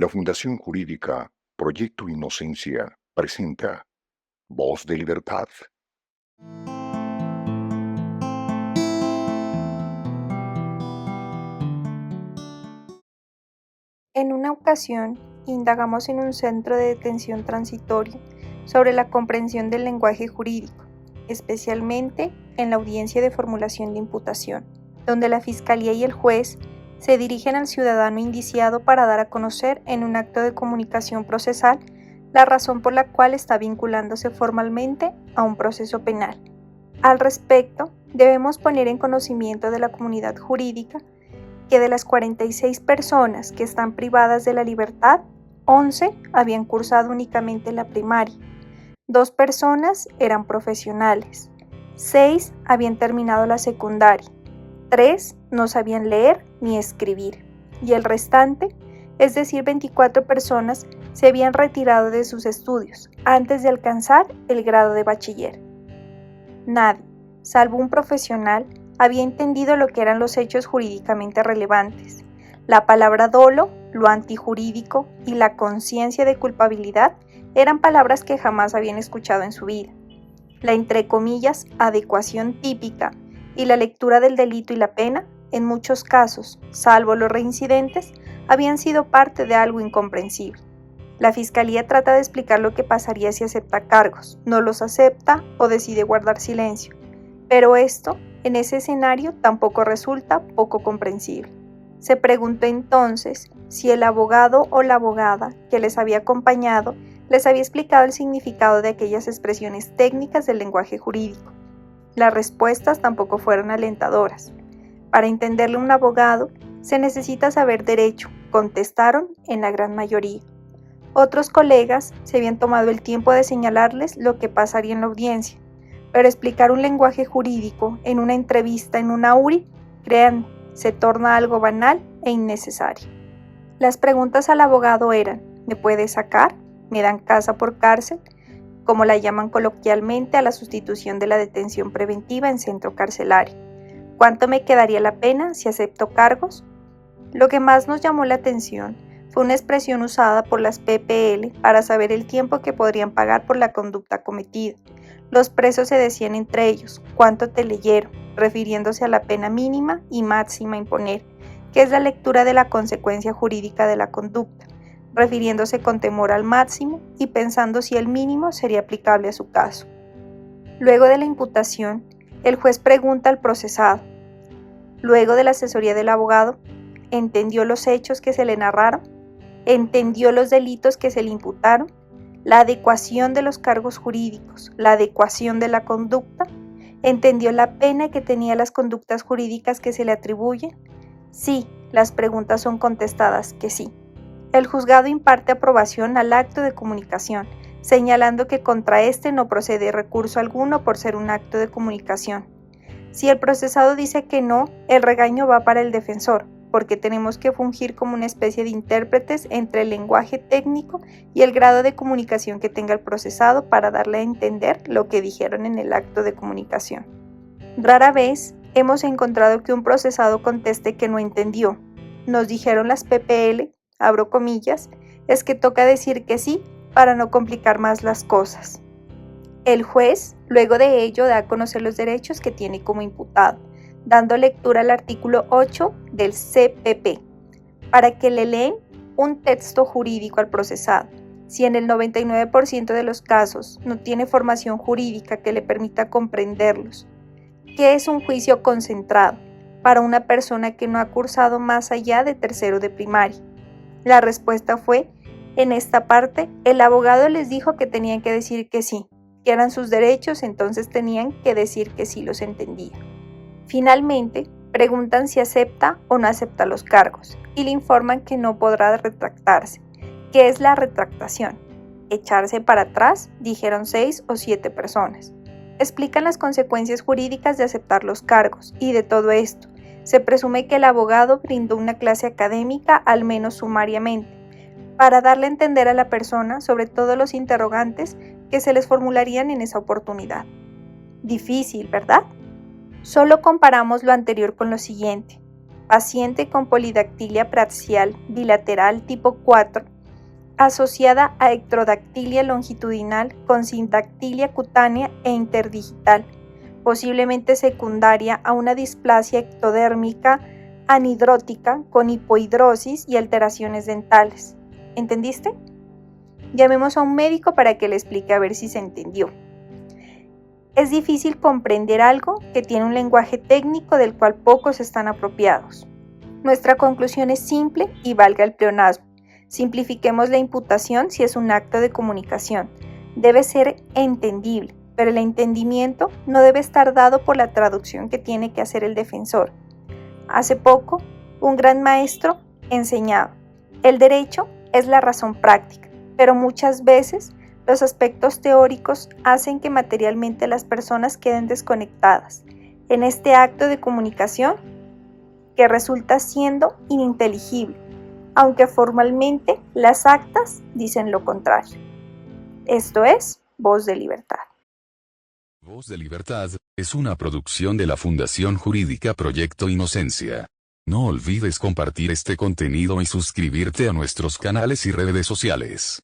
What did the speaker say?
La Fundación Jurídica Proyecto Inocencia presenta Voz de Libertad. En una ocasión, indagamos en un centro de detención transitorio sobre la comprensión del lenguaje jurídico, especialmente en la audiencia de formulación de imputación, donde la Fiscalía y el juez se dirigen al ciudadano indiciado para dar a conocer en un acto de comunicación procesal la razón por la cual está vinculándose formalmente a un proceso penal. Al respecto, debemos poner en conocimiento de la comunidad jurídica que de las 46 personas que están privadas de la libertad, 11 habían cursado únicamente la primaria, 2 personas eran profesionales, 6 habían terminado la secundaria, 3 no sabían leer ni escribir, y el restante, es decir, 24 personas, se habían retirado de sus estudios antes de alcanzar el grado de bachiller. Nadie, salvo un profesional, había entendido lo que eran los hechos jurídicamente relevantes. La palabra dolo, lo antijurídico y la conciencia de culpabilidad eran palabras que jamás habían escuchado en su vida. La entre comillas adecuación típica y la lectura del delito y la pena, en muchos casos, salvo los reincidentes, habían sido parte de algo incomprensible. La Fiscalía trata de explicar lo que pasaría si acepta cargos, no los acepta o decide guardar silencio, pero esto, en ese escenario, tampoco resulta poco comprensible. Se preguntó entonces si el abogado o la abogada que les había acompañado les había explicado el significado de aquellas expresiones técnicas del lenguaje jurídico. Las respuestas tampoco fueron alentadoras. Para entenderle a un abogado, se necesita saber derecho, contestaron en la gran mayoría. Otros colegas se habían tomado el tiempo de señalarles lo que pasaría en la audiencia, pero explicar un lenguaje jurídico en una entrevista en una URI, créanme, se torna algo banal e innecesario. Las preguntas al abogado eran: ¿me puede sacar? ¿Me dan casa por cárcel? Como la llaman coloquialmente a la sustitución de la detención preventiva en centro carcelario. ¿Cuánto me quedaría la pena si acepto cargos? Lo que más nos llamó la atención fue una expresión usada por las PPL para saber el tiempo que podrían pagar por la conducta cometida. Los presos se decían entre ellos: ¿cuánto te leyeron?, refiriéndose a la pena mínima y máxima a imponer, que es la lectura de la consecuencia jurídica de la conducta, refiriéndose con temor al máximo y pensando si el mínimo sería aplicable a su caso. Luego de la imputación, el juez pregunta al procesado, luego de la asesoría del abogado, ¿entendió los hechos que se le narraron? ¿Entendió los delitos que se le imputaron? ¿La adecuación de los cargos jurídicos? ¿La adecuación de la conducta? ¿Entendió la pena que tenía las conductas jurídicas que se le atribuyen? Sí, las preguntas son contestadas que sí. El juzgado imparte aprobación al acto de comunicación, señalando que contra este no procede recurso alguno por ser un acto de comunicación. Si el procesado dice que no, el regaño va para el defensor, porque tenemos que fungir como una especie de intérpretes entre el lenguaje técnico y el grado de comunicación que tenga el procesado para darle a entender lo que dijeron en el acto de comunicación. Rara vez hemos encontrado que un procesado conteste que no entendió. Nos dijeron las PPL, abro comillas, es que toca decir que sí para no complicar más las cosas. El juez, luego de ello, da a conocer los derechos que tiene como imputado, dando lectura al artículo 8 del CPP, para que le leen un texto jurídico al procesado. Si en el 99% de los casos no tiene formación jurídica que le permita comprenderlos. ¿Qué es un juicio concentrado para una persona que no ha cursado más allá de tercero de primaria? La respuesta fue: en esta parte, el abogado les dijo que tenían que decir que sí, que eran sus derechos, entonces tenían que decir que sí los entendía. Finalmente, preguntan si acepta o no acepta los cargos y le informan que no podrá retractarse. ¿Qué es la retractación? Echarse para atrás, dijeron 6 o 7 personas. Explican las consecuencias jurídicas de aceptar los cargos y de todo esto. Se presume que el abogado brindó una clase académica, al menos sumariamente, para darle a entender a la persona sobre todos los interrogantes que se les formularían en esa oportunidad. Difícil, ¿verdad? Solo comparamos lo anterior con lo siguiente. paciente con polidactilia praxial bilateral tipo 4, asociada a ectrodactilia longitudinal con sindactilia cutánea e interdigital, posiblemente secundaria a una displasia ectodérmica anhidrótica con hipohidrosis y alteraciones dentales. ¿Entendiste? Llamemos a un médico para que le explique a ver si se entendió. Es difícil comprender algo que tiene un lenguaje técnico del cual pocos están apropiados. Nuestra conclusión es simple y valga el pleonasmo. Simplifiquemos la imputación si es un acto de comunicación. Debe ser entendible, pero el entendimiento no debe estar dado por la traducción que tiene que hacer el defensor. Hace poco, un gran maestro enseñaba: el derecho es la razón práctica, pero muchas veces los aspectos teóricos hacen que materialmente las personas queden desconectadas en este acto de comunicación que resulta siendo ininteligible, aunque formalmente las actas dicen lo contrario. Esto es Voz de Libertad. Voz de Libertad es una producción de la Fundación Jurídica Proyecto Inocencia. No olvides compartir este contenido y suscribirte a nuestros canales y redes sociales.